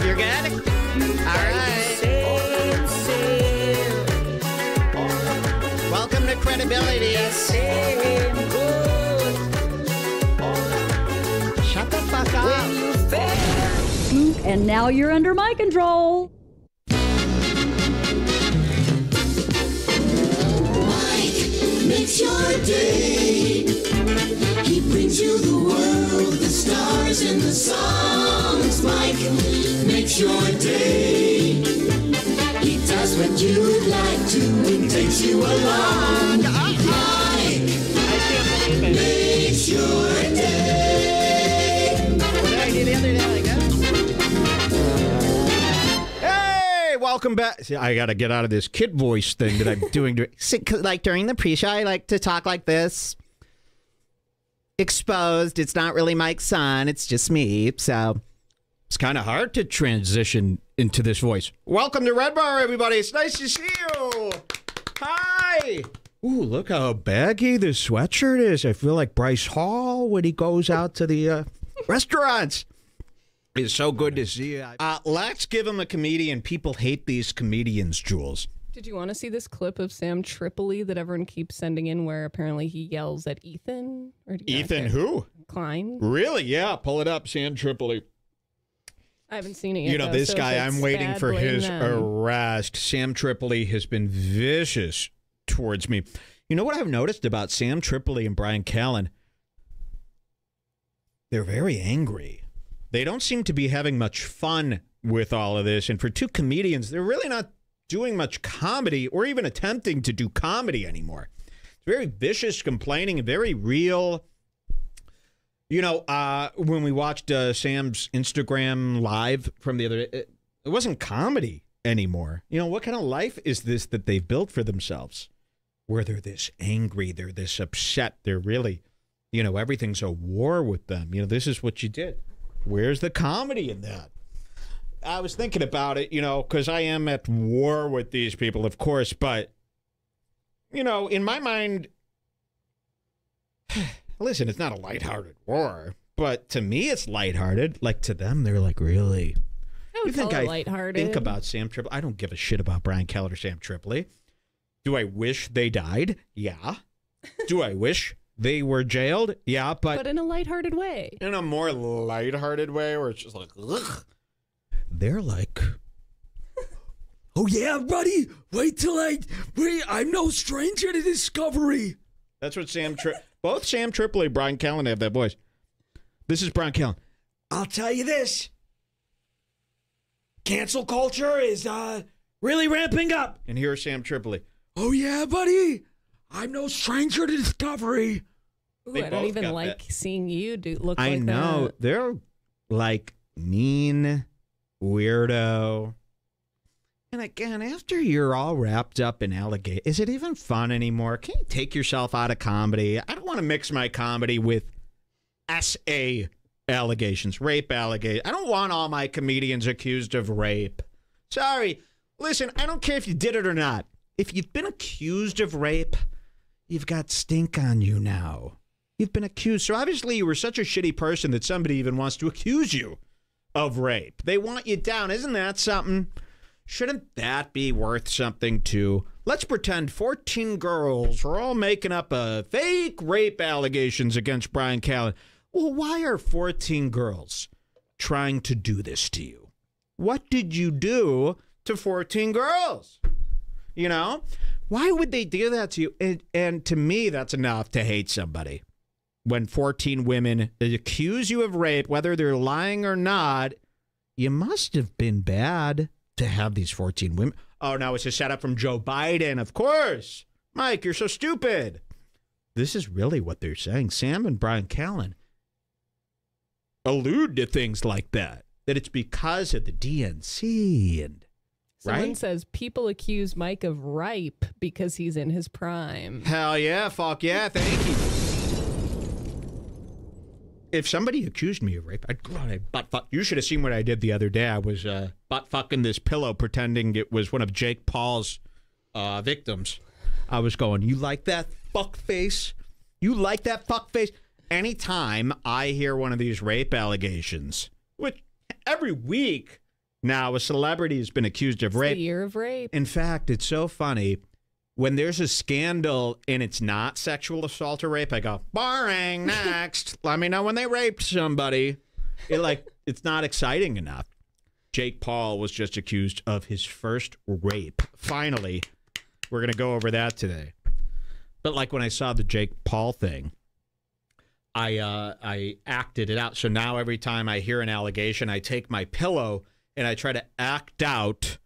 You're good? All right. Welcome to Credibility. Shut the fuck up. And now you're under my control. Makes your day. He brings you the world, the stars and the songs. Mike makes your day. He does what you'd like to and takes you along. Mike makes your day. What did I do the other day like that? Hey, welcome back. See, I got to get out of this kid voice thing that I'm doing. Like during the pre-show, I like to talk like this. Exposed. It's not really Mike's son. It's just me. So it's kind of hard to transition into this voice. Welcome to Redbar, everybody. It's nice to see you. Hi. Ooh, look how baggy this sweatshirt is. I feel like Bryce Hall when he goes out to the restaurants. It's so good to see you. Let's give him a comedian. People hate these comedians, Jules. Did you want to see this clip of Sam Tripoli that everyone keeps sending in where apparently he yells at Ethan? Ethan who? Klein. Really? Yeah, pull it up, Sam Tripoli. I haven't seen it yet. You know, this guy, I'm waiting for his arrest. Sam Tripoli has been vicious towards me. You know what I've noticed about Sam Tripoli and bryancallen? They're very angry. They don't seem to be having much fun with all of this. And for two comedians, they're really not doing much comedy or even attempting to do comedy anymore. It's very vicious complaining and very real. You know, when we watched Sam's Instagram live from the other day, it wasn't comedy anymore. You know, what kind of life is this that they've built for themselves? Where they're this angry, they're this upset, they're really, you know, everything's a war with them. You know, this is what you did. Where's the comedy in that? I was thinking about it, you know, because I am at war with these people, of course, but, you know, in my mind, listen, it's not a lighthearted war, but to me, it's lighthearted. Like, to them, they're like, really? I would call it lighthearted. Think about Sam Tripoli. I don't give a shit about bryancallen or Sam Tripoli. Do I wish they died? Yeah. Do I wish they were jailed? Yeah, but in a lighthearted way. In a more lighthearted way where it's just like, ugh. They're like, oh yeah, buddy, wait, I'm no stranger to discovery. That's what both Sam Tripoli and bryancallen have that voice. This is bryancallen. I'll tell you this. Cancel culture is really ramping up. And here's Sam Tripoli. Oh yeah, buddy, I'm no stranger to discovery. Ooh, I don't even like seeing you look like that. I know. They're like mean, weirdo. And again, after you're all wrapped up in allegations, is it even fun anymore? Can you take yourself out of comedy? I don't want to mix my comedy with SA allegations, rape allegations. I don't want all my comedians accused of rape. Sorry. Listen, I don't care if you did it or not. If you've been accused of rape, you've got stink on you now. You've been accused. So obviously you were such a shitty person that somebody even wants to accuse you of rape. They want you down. Isn't that something? Shouldn't that be worth something too? Let's pretend 14 girls are all making up fake rape allegations against bryancallen. Well, why are 14 girls trying to do this to you? What did you do to 14 girls? You know? Why would they do that to you? And to me, that's enough to hate somebody. When 14 women accuse you of rape, whether they're lying or not, you must have been bad to have these 14 women. Oh, no, it's a setup from Joe Biden, of course. Mike, you're so stupid. This is really what they're saying. Sam and bryancallen allude to things like that it's because of the DNC. And Someone right? says people accuse Mike of ripe because he's in his prime. Hell yeah, fuck yeah, thank you. If somebody accused me of rape, I'd go out and butt fuck. You should have seen what I did the other day. I was butt fucking this pillow, pretending it was one of Jake Paul's victims. I was going, you like that fuck face? You like that fuck face? Anytime I hear one of these rape allegations, which every week Now, a celebrity has been accused of rape. The year of rape. In fact, it's so funny. When there's a scandal and it's not sexual assault or rape, I go, boring, next. Let me know when they raped somebody. It's not exciting enough. Jake Paul was just accused of his first rape. Finally, we're going to go over that today. But like when I saw the Jake Paul thing, I acted it out. So now every time I hear an allegation, I take my pillow and I try to act out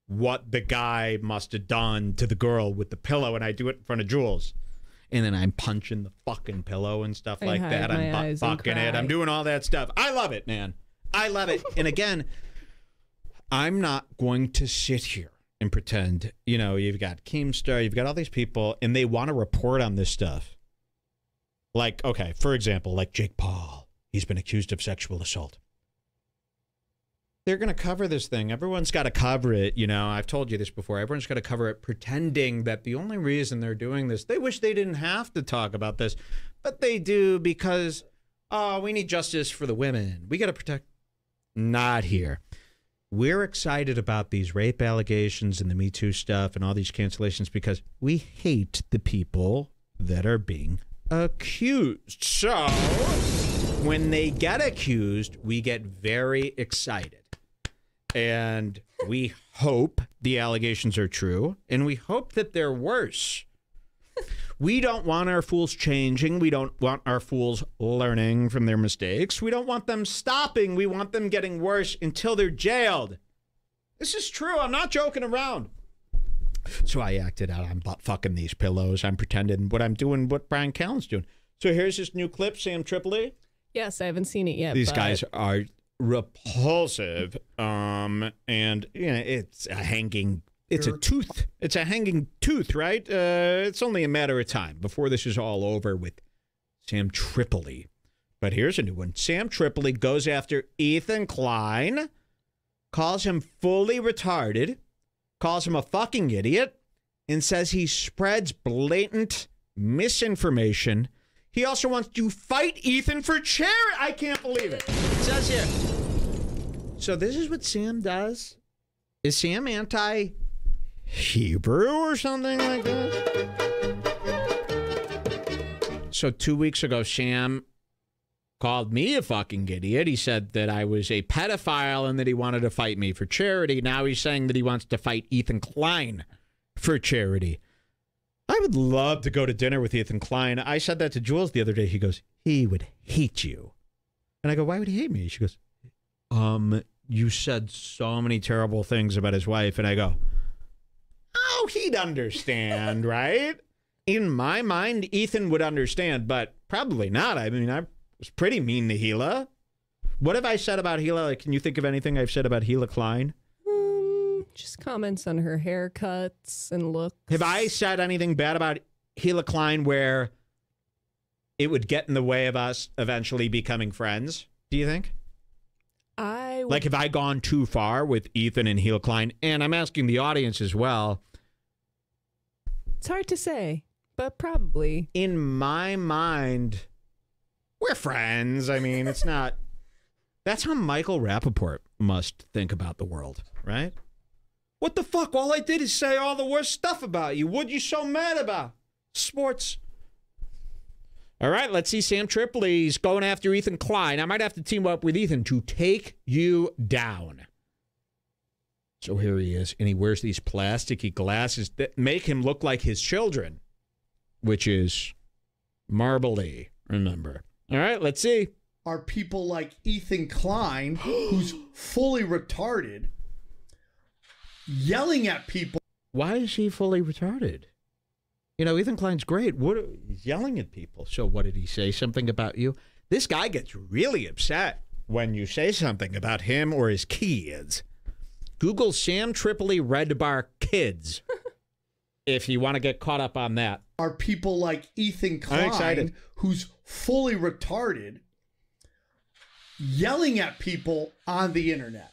what the guy must have done to the girl with the pillow, and I do it in front of Jules. And then I'm punching the fucking pillow and stuff like that. I'm butt-fucking it. I'm doing all that stuff. I love it, man. I love it. And again, I'm not going to sit here and pretend, you've got Keemstar, you've got all these people, and they want to report on this stuff. Like, okay, for example, like Jake Paul. He's been accused of sexual assault. They're going to cover this thing. Everyone's got to cover it. I've told you this before. Everyone's got to cover it, pretending that the only reason they're doing this, they wish they didn't have to talk about this, but they do because, we need justice for the women. We got to protect. Not here. We're excited about these rape allegations and the Me Too stuff and all these cancellations because we hate the people that are being accused. So when they get accused, we get very excited. And we hope the allegations are true, and we hope that they're worse. We don't want our fools changing. We don't want our fools learning from their mistakes. We don't want them stopping. We want them getting worse until they're jailed. This is true. I'm not joking around. So I acted out. I'm butt fucking these pillows. I'm pretending what I'm doing, what bryancallen's doing. So here's this new clip, Sam Tripoli. Yes, I haven't seen it yet. These guys are repulsive, and it's a hanging tooth, right? It's only a matter of time before this is all over with Sam Tripoli. But here's a new one. Sam Tripoli goes after Ethan Klein, calls him fully retarded, calls him a fucking idiot, and says he spreads blatant misinformation. He also wants to fight Ethan for charity. I can't believe it. It says here. So this is what Sam does? Is Sam anti-Hebrew or something like that? So 2 weeks ago, Sam called me a fucking idiot. He said that I was a pedophile and that he wanted to fight me for charity. Now he's saying that he wants to fight Ethan Klein for charity. I would love to go to dinner with Ethan Klein. I said that to Jules the other day. He goes, he would hate you. And I go, why would he hate me? She goes, you said so many terrible things about his wife. And I go, oh, he'd understand, right? In my mind, Ethan would understand, but probably not. I mean, I was pretty mean to Gila. What have I said about Gila? Like, can you think of anything I've said about Gila Klein? Just comments on her haircuts and looks. Have I said anything bad about Gila Klein where it would get in the way of us eventually becoming friends, do you think? Like, have I gone too far with Ethan and Gila Klein? And I'm asking the audience as well. It's hard to say, but probably. In my mind, we're friends. I mean, it's not... That's how Michael Rappaport must think about the world, right? What the fuck? All I did is say all the worst stuff about you. What you so mad about? Sports. All right, let's see. Sam Tripoli's going after Ethan Klein. I might have to team up with Ethan to take you down. So here he is, and he wears these plasticky glasses that make him look like his children, which is marbly, remember. All right, let's see. Are people like Ethan Klein, who's fully retarded, yelling at people. Why is he fully retarded? Ethan Klein's great. He's yelling at people. So what did he say? Something about you? This guy gets really upset when you say something about him or his kids. Google Sam Tripoli Redbar kids if you want to get caught up on that. Are people like Ethan Klein, who's fully retarded, yelling at people on the internet?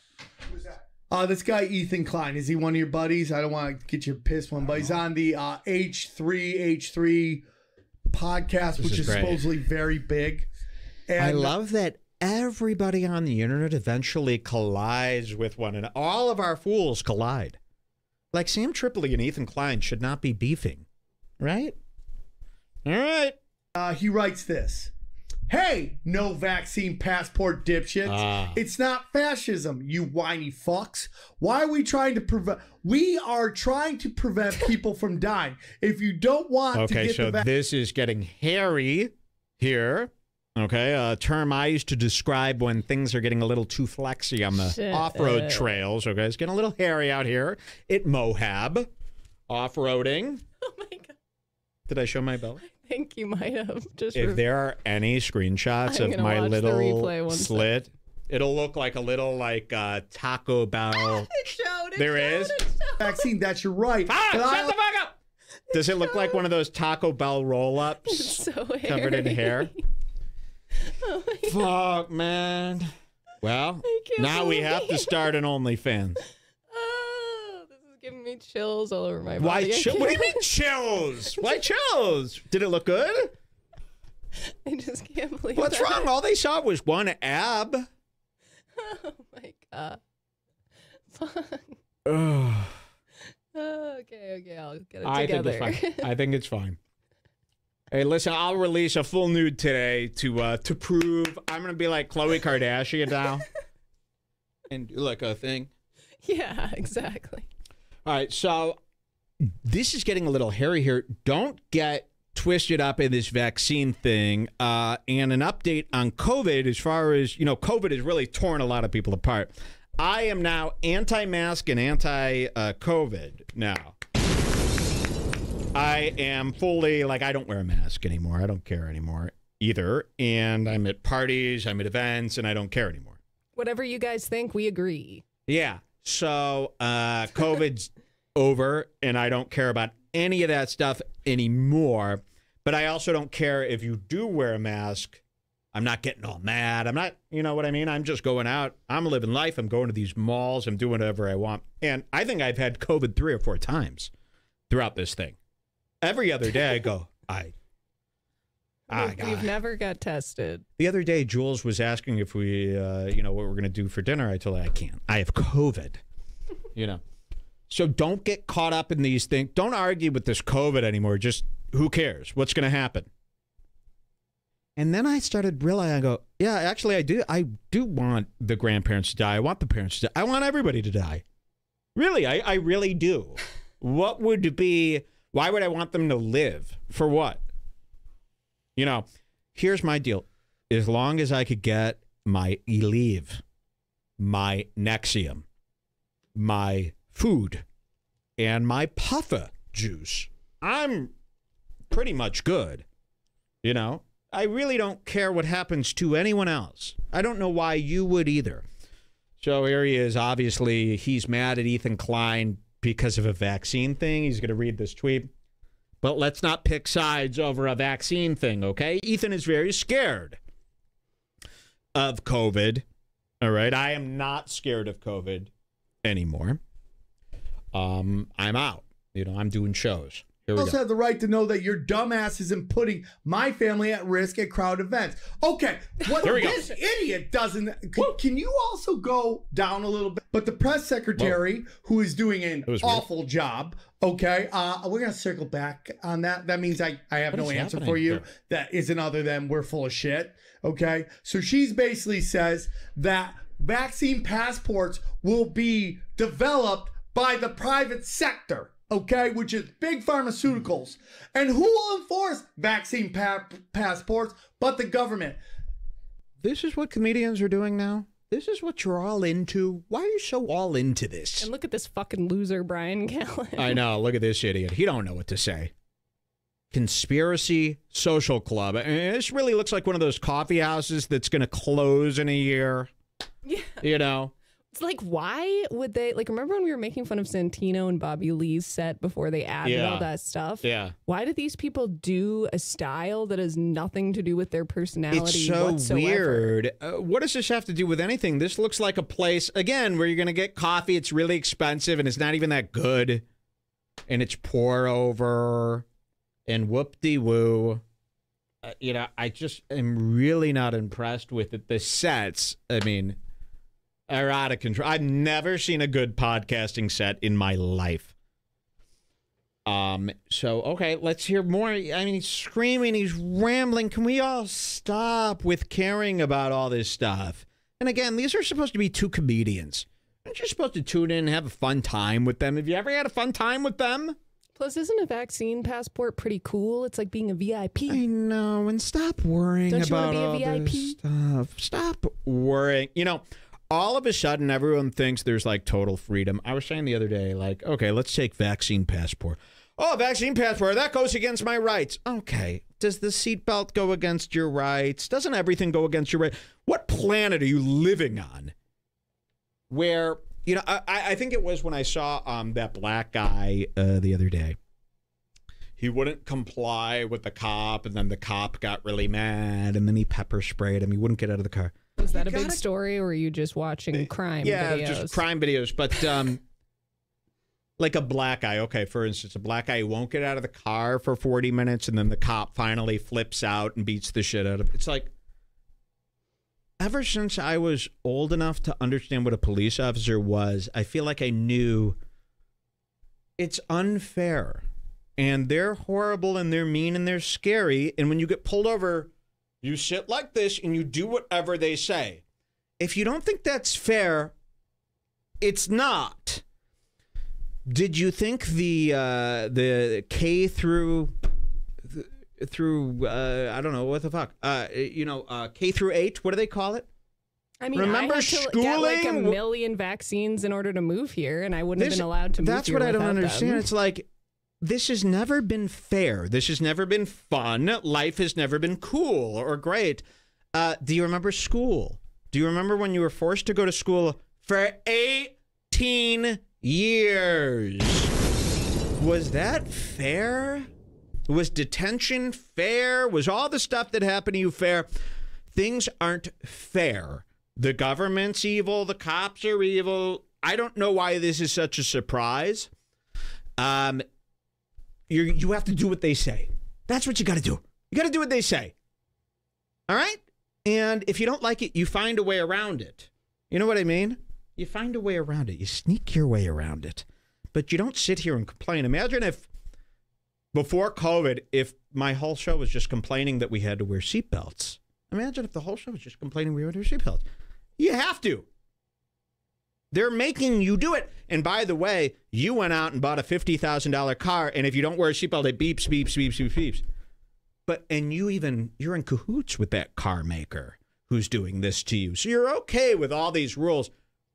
Who's that? This guy, Ethan Klein. Is he one of your buddies? I don't want to get you pissed one, but he's on the H3 podcast, which is supposedly very big. And I love that everybody on the internet eventually collides with one another. All of our fools collide. Like Sam Tripoli and Ethan Klein should not be beefing, right? All right. He writes this. Hey, no vaccine passport dipshits. It's not fascism, you whiny fucks. Why are we trying to prevent? We are trying to prevent people from dying. If you don't want to get so the vaccine. this is getting hairy here. Okay, a term I used to describe when things are getting a little too flexy on the off-road trails. Okay, it's getting a little hairy out here at Moab, off-roading. Oh my God. Did I show my belly? I think you might have. Just If there are any screenshots I'm of gonna my watch the little replay one slit, it'll look like a little Taco Bell. It showed. There is? Vaccine, that's your right. Ah, But I- shut the fuck up! Does it look like one of those Taco Bell roll-ups So covered in hairy. hair? Oh my God. Fuck, man. Well, I can't now we have to believe- start an OnlyFans. Oh, this is giving me chills all over my body. Why? I What do you can't- mean chills? Why chills? Did it look good? I just can't believe What's that. wrong? All they saw was one ab. Oh my God. Fuck. Ugh. Okay, I'll get it I think together. it's fine. I think it's fine. Hey, listen, I'll release a full nude today to prove I'm gonna be like Khloe Kardashian now, and do like a thing. Yeah, exactly. All right, so this is getting a little hairy here. Don't get twisted up in this vaccine thing. And an update on COVID, as far as COVID has really torn a lot of people apart. I am now anti-mask and anti-COVID now. I am fully, I don't wear a mask anymore. I don't care anymore either. And I'm at parties, I'm at events, and I don't care anymore. Whatever you guys think, we agree. Yeah. So COVID's over, and I don't care about any of that stuff anymore. But I also don't care if you do wear a mask. I'm not getting all mad. I'm not, you know what I mean? I'm just going out. I'm living life. I'm going to these malls. I'm doing whatever I want. And I think I've had COVID 3 or 4 times throughout this thing. Every other day I go, We've never got tested. The other day, Jules was asking if we, what we're going to do for dinner. I told her I can't. I have COVID, So don't get caught up in these things. Don't argue with this COVID anymore. Just who cares? What's going to happen? And then I started realizing, I go, yeah, actually, I do want the grandparents to die. I want the parents to die. I want everybody to die. Really, I really do. What would it be? Why would I want them to live? For what? Here's my deal. As long as I could get my Aleve, my Nexium, my food, and my puffer juice, I'm pretty much good. I really don't care what happens to anyone else. I don't know why you would either. So here he is. Obviously, he's mad at Ethan Klein because of a vaccine thing. He's going to read this tweet. But let's not pick sides over a vaccine thing, okay? Ethan is very scared of COVID. All right? I am not scared of COVID anymore. I'm out. I'm doing shows. Here You we also go. have the right to know that your dumbass isn't putting my family at risk at crowd events. Okay, what Here we go. this idiot doesn't... Can you also go down a little bit? But the press secretary, who is doing an was weird. awful job, okay, we're going to circle back on that. That means I have What no is answer happening for you here? that isn't other than we're full of shit, okay? So she's basically says that vaccine passports will be developed by the private sector. Okay, which is big pharmaceuticals. And who will enforce vaccine passports but the government? This is what comedians are doing now? This is what you're all into? Why are you so all into this? And look at this fucking loser, bryancallen. I know. Look at this idiot. He don't know what to say. Conspiracy Social Club. And this really looks like one of those coffee houses that's going to close in a year. Yeah. It's like, why would they, remember when we were making fun of Santino and Bobby Lee's set before they added Yeah. all that stuff? Yeah. Why did these people do a style that has nothing to do with their personality It's so whatsoever? weird. What does this have to do with anything? This looks like a place, again, where you're going to get coffee. It's really expensive, and it's not even that good. And it's pour over, and whoop-de-woo. I just am really not impressed with it. The sets, I mean, are out of control. I've never seen a good podcasting set in my life. So, okay, let's hear more. I mean, he's screaming, he's rambling. Can we all stop with caring about all this stuff? And again, these are supposed to be two comedians. Aren't you supposed to tune in and have a fun time with them? Have you ever had a fun time with them? Plus, isn't a vaccine passport pretty cool? It's like being a VIP. I know, and stop worrying Don't you about wanna all be a VIP? this stuff. Stop worrying. All of a sudden, everyone thinks there's like total freedom. I was saying the other day, like, okay, let's take vaccine passport. Oh, vaccine passport, that goes against my rights. Okay, does the seatbelt go against your rights? Doesn't everything go against your rights? What planet are you living on? Where, I think it was when I saw that black guy the other day. He wouldn't comply with the cop, and then the cop got really mad, and then he pepper sprayed him. He wouldn't get out of the car. Was that a big story, or were you just watching crime videos? Yeah, just crime videos. But like a black guy, okay, for instance, a black guy who won't get out of the car for 40 minutes, and then the cop finally flips out and beats the shit out of him. It's like, ever since I was old enough to understand what a police officer was, I feel like I knew it's unfair. And they're horrible, and they're mean, and they're scary. And when you get pulled over, you sit like this, and you do whatever they say. If you don't think that's fair, it's not. Did you think the K through I don't know what the fuck K through 8? What do they call it? I mean, remember I had to get like a million vaccines in order to move here, and I wouldn't have been allowed to move. That's here what I don't without understand. them. It's like, this has never been fair. This has never been fun. Life has never been cool or great. Do you remember school? Do you remember when you were forced to go to school for 18 years? Was that fair? Was detention fair? Was all the stuff that happened to you fair? Things aren't fair. The government's evil. The cops are evil. I don't know why this is such a surprise. You have to do what they say. That's what you got to do. You got to do what they say. All right? And if you don't like it, you find a way around it. You know what I mean? You find a way around it. You sneak your way around it. But you don't sit here and complain. Imagine if, before COVID, if my whole show was just complaining that we had to wear seatbelts. Imagine if the whole show was just complaining we had to wear seatbelts. You have to. They're making you do it. And by the way, you went out and bought a $50,000 car, and if you don't wear a seatbelt, it beeps, beeps, beeps, beeps, beeps. And you're in cahoots with that car maker who's doing this to you. So you're okay with all these rules.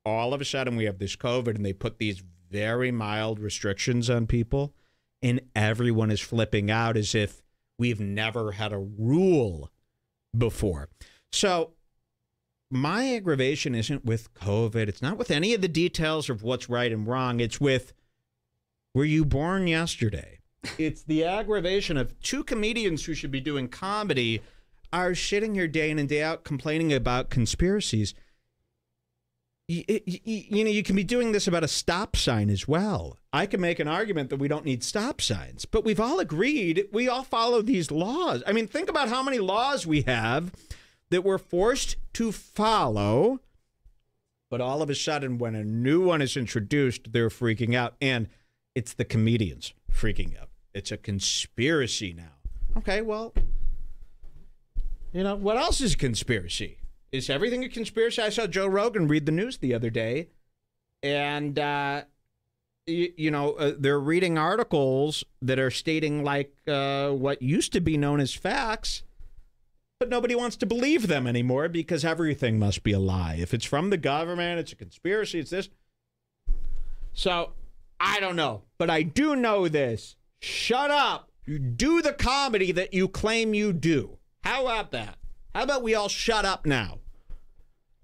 All of a sudden, we have this COVID, and they put these very mild restrictions on people, and everyone is flipping out as if we've never had a rule before. So my aggravation isn't with COVID. It's not with any of the details of what's right and wrong. It's with, were you born yesterday? It's the aggravation of two comedians who should be doing comedy are sitting here day in and day out complaining about conspiracies. You can be doing this about a stop sign as well. I can make an argument that we don't need stop signs, but we've all agreed we all follow these laws. I mean, think about how many laws we have that we're forced to follow, but all of a sudden when a new one is introduced, they're freaking out, and it's the comedians freaking out. It's a conspiracy now. Okay, well, what else is a conspiracy? Is everything a conspiracy? I saw Joe Rogan read the news the other day, and, they're reading articles that are stating like what used to be known as facts, but nobody wants to believe them anymore because everything must be a lie. If it's from the government, it's a conspiracy, it's this. So, I don't know, but I do know this. Shut up. You do the comedy that you claim you do. How about that? How about we all shut up now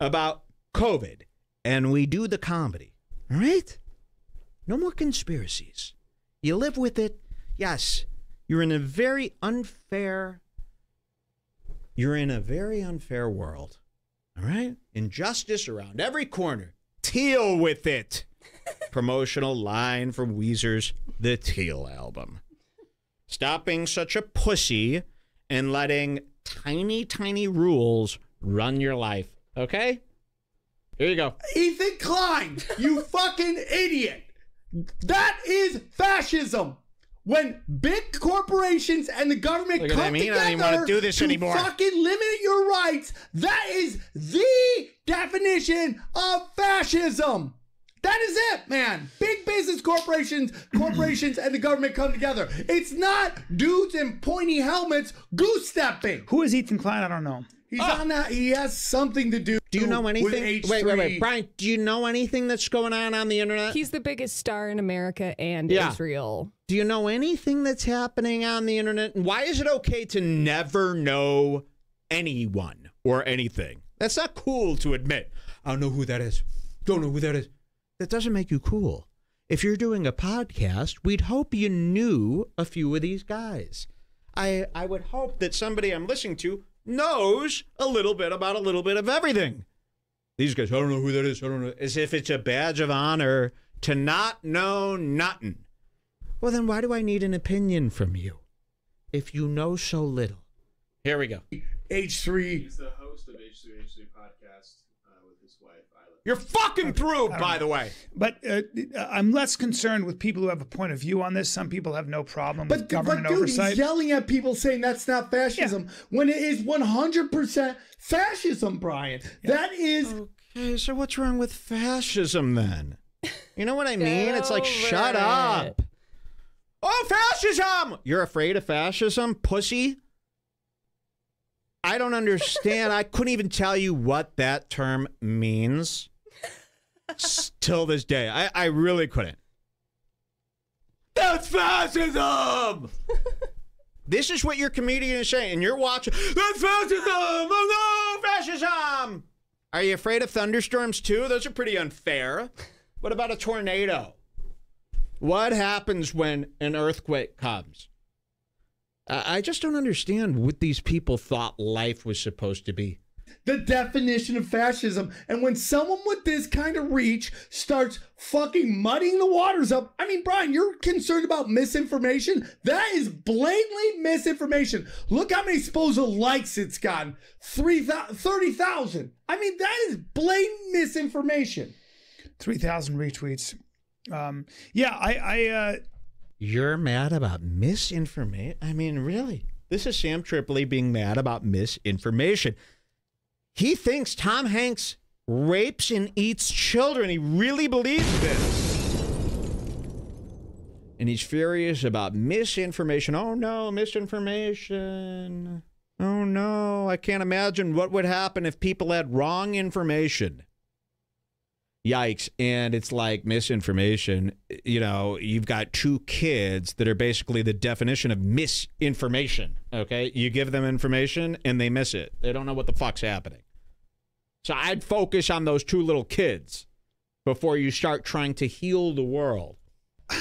about COVID and we do the comedy? All right? No more conspiracies. You live with it. Yes, you're in a very unfair world. All right? Injustice around every corner. Deal with it. Promotional line from Weezer's The Teal album. Stop being such a pussy and letting tiny, tiny rules run your life. Okay? Here you go. Ethan Klein, you fucking idiot. That is fascism. When big corporations and the government Look at come him. He together doesn't even want to do this anymore. fucking limit your rights, that is the definition of fascism. That is it, man. Big business corporations, and the government come together. It's not dudes in pointy helmets goose stepping. Who is Ethan Klein? I don't know. He's on that. He has something to do. Do you know anything? With Wait, H3. Brian, do you know anything that's going on the internet? He's the biggest star in America and Yeah. Israel. Do you know anything that's happening on the internet? And why is it okay to never know anyone or anything? That's not cool to admit. I don't know who that is. Don't know who that is. That doesn't make you cool. If you're doing a podcast, we'd hope you knew a few of these guys. I would hope that somebody I'm listening to knows a little bit about a little bit of everything. These guys, I don't know who that is. I don't know. As if it's a badge of honor to not know nothing. Well, then why do I need an opinion from you if you know so little? Here we go. H3. He's the host of H3 podcast with his wife, Isla. You're fucking through, by the way. But I'm less concerned with people who have a point of view on this. Some people have no problem with government dude, oversight. he's yelling at people saying that's not fascism when it is 100% fascism, Brian. That is... Okay, so what's wrong with fascism then? You know what I mean? It's like, over shut it. up. Oh, fascism! You're afraid of fascism, pussy? I don't understand. I couldn't even tell you what that term means till this day. I really couldn't. That's fascism! This is what your comedian is saying, and you're watching. That's fascism! Oh no, fascism! Are you afraid of thunderstorms too? Those are pretty unfair. What about a tornado? What happens when an earthquake comes? I just don't understand what these people thought life was supposed to be. The definition of fascism. And when someone with this kind of reach starts fucking muddying the waters up, I mean, Brian, you're concerned about misinformation? That is blatantly misinformation. Look how many supposed likes it's gotten. 30,000. I mean, that is blatant misinformation. 3,000 retweets. You're mad about misinformation? I mean, really? This is Sam Tripoli being mad about misinformation. He thinks Tom Hanks rapes and eats children. He really believes this. And he's furious about misinformation. Oh, no, misinformation. Oh, no, I can't imagine what would happen if people had wrong information. Yikes. And it's like misinformation. You know, you've got two kids that are basically the definition of misinformation. Okay? You give them information and they miss it. They don't know what the fuck's happening. So I'd focus on those two little kids before you start trying to heal the world.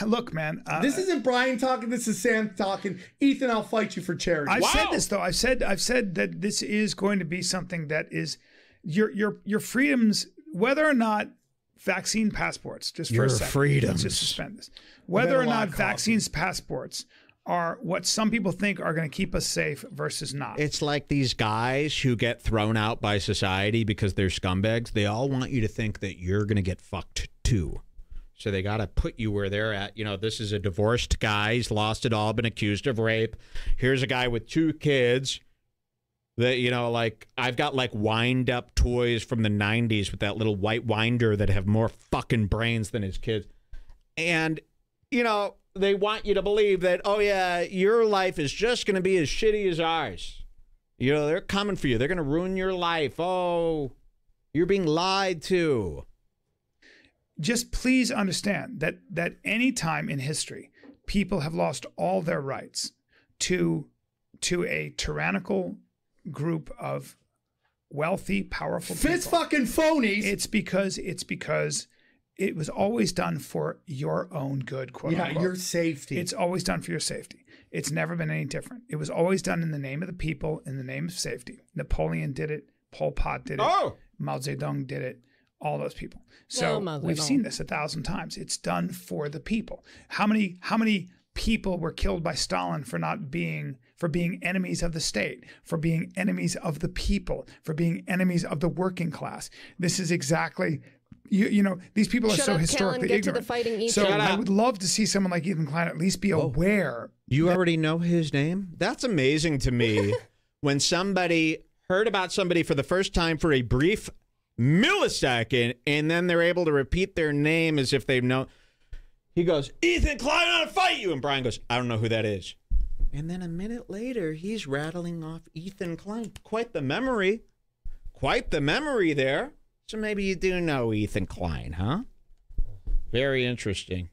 Look, man. This isn't Brian talking. This is Sam talking. Ethan, I'll fight you for charity. I've said this, though. I've said that this is going to be something that is your freedoms, whether or not vaccine passports, just for Your a second. freedoms. Let's just suspend this. Whether or not vaccines passports are what some people think are going to keep us safe versus not. It's like these guys who get thrown out by society because they're scumbags. They all want you to think that you're going to get fucked too. So they got to put you where they're at. You know, this is a divorced guy. He's lost it all, been accused of rape. Here's a guy with two kids that, you know, like I've got like wind up toys from the 90s with that little white winder that have more fucking brains than his kids. And, you know, they want you to believe that, oh, yeah, your life is just going to be as shitty as ours. You know, they're coming for you. They're going to ruin your life. Oh, you're being lied to. Just please understand that any time in history, people have lost all their rights to a tyrannical group of wealthy, powerful people. Fitz fucking phonies. It's because it was always done for your own good, quote unquote. Your safety. It's always done for your safety. It's never been any different. It was always done in the name of the people, in the name of safety. Napoleon did it. Pol Pot did it. Oh. Mao Zedong did it. All those people. So we've seen this 1,000 times. It's done for the people. How many people were killed by Stalin for not being for being enemies of the state, for being enemies of the people, for being enemies of the working class. This is exactly, you know, these people are Shut so up, historically Callen, get to the ignorant. fighting each So other. I would love to see someone like Ethan Klein at least be aware. You already know his name? That's amazing to me. When somebody heard about somebody for the first time for a brief millisecond, and then they're able to repeat their name as if they've known. He goes, Ethan Klein, I want to fight you. And Brian goes, I don't know who that is. And then a minute later, he's rattling off Ethan Klein. Quite the memory. Quite the memory there. So maybe you do know Ethan Klein, huh? Very interesting.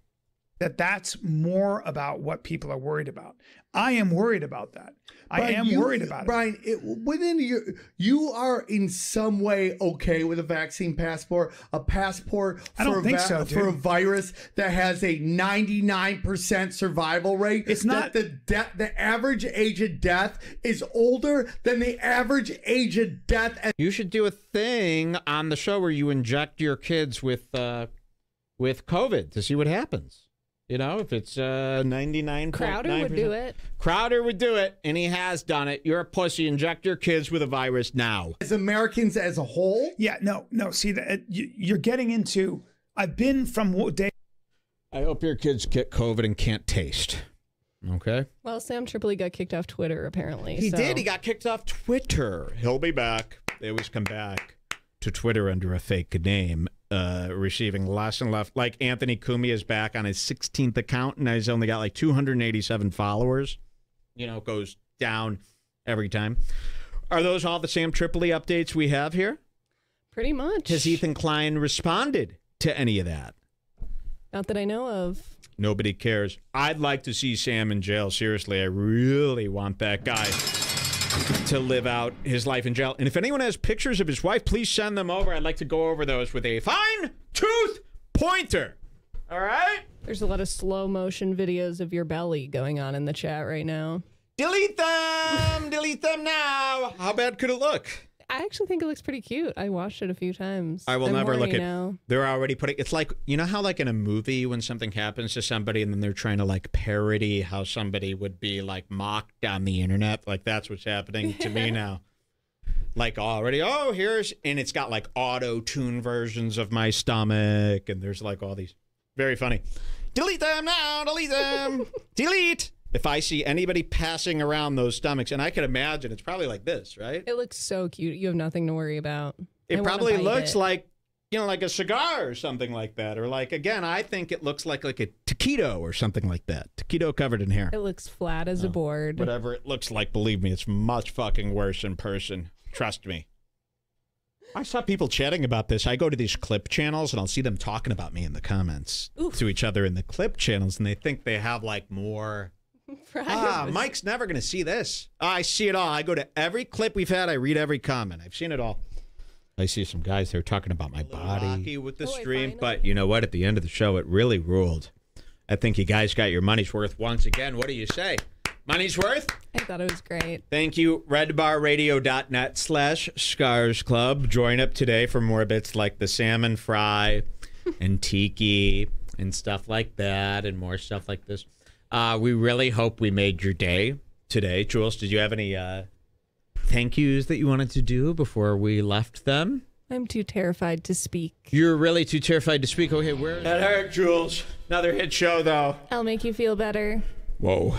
That's more about what people are worried about. I am worried about that. I am worried about it. Brian, you are in some way okay with a vaccine passport, a passport I don't think so, for a dude. virus that has a 99% survival rate. It's not the average age of death is older than the average age of death. You should do a thing on the show where you inject your kids with COVID to see what happens. You know, if it's 99.9%. Crowder would do it. Crowder would do it, and he has done it. You're a pussy. Inject your kids with a virus now. As Americans as a whole? Yeah, no. See, you're getting into, I've been from day. I hope your kids get COVID and can't taste. Okay? Well, Sam Tripoli got kicked off Twitter, apparently. He so. did. He got kicked off Twitter. He'll be back. They always come back to Twitter under a fake name. Receiving less and less. Like Anthony Cumia is back on his 16th account, and he's only got like 287 followers. You know, it goes down every time. Are those all the Sam Tripoli updates we have here? Pretty much. Has Ethan Klein responded to any of that? Not that I know of. Nobody cares. I'd like to see Sam in jail. Seriously, I really want that guy to live out his life in jail. And if anyone has pictures of his wife, please send them over. I'd like to go over those with a fine-tooth pointer. All right? There's a lot of slow motion videos of your belly going on in the chat right now. Delete them! Delete them now! How bad could it look? I actually think it looks pretty cute. I watched it a few times. I will I'm never look horny at. now. They're already putting. It's like, you know how like in a movie when something happens to somebody and then they're trying to like parody how somebody would be like mocked on the internet. Like that's what's happening to me now. Like already, here's, and it's got like auto-tune versions of my stomach, and there's like all these. Very funny. Delete them now. Delete them. Delete. If I see anybody passing around those stomachs, and I can imagine it's probably like this, right? It looks so cute. You have nothing to worry about. I It wanna probably bite looks it. like, you know, like a cigar or something like that. Or like, again, I think it looks like a taquito or something like that. Taquito covered in hair. It looks flat as a board. Whatever it looks like, believe me, it's much fucking worse in person. Trust me. I saw people chatting about this. I go to these clip channels and I'll see them talking about me in the comments to each other in the clip channels, and they think they have like more. Mike's never going to see this. I see it all. I go to every clip we've had. I read every comment. I've seen it all. I see some guys there talking about my body. Rocky with the stream, but you know what? At the end of the show, it really ruled. I think you guys got your money's worth once again. What do you say? Money's worth? I thought it was great. Thank you. redbarradio.net/Scars Club. Join up today for more bits like the salmon fry and tiki and stuff like that and more stuff like this. We really hope we made your day today. Jules, did you have any thank yous that you wanted to do before we left them? I'm too terrified to speak. You're really too terrified to speak? Okay, where? That hurt, Jules. Another hit show, though. I'll make you feel better. Whoa.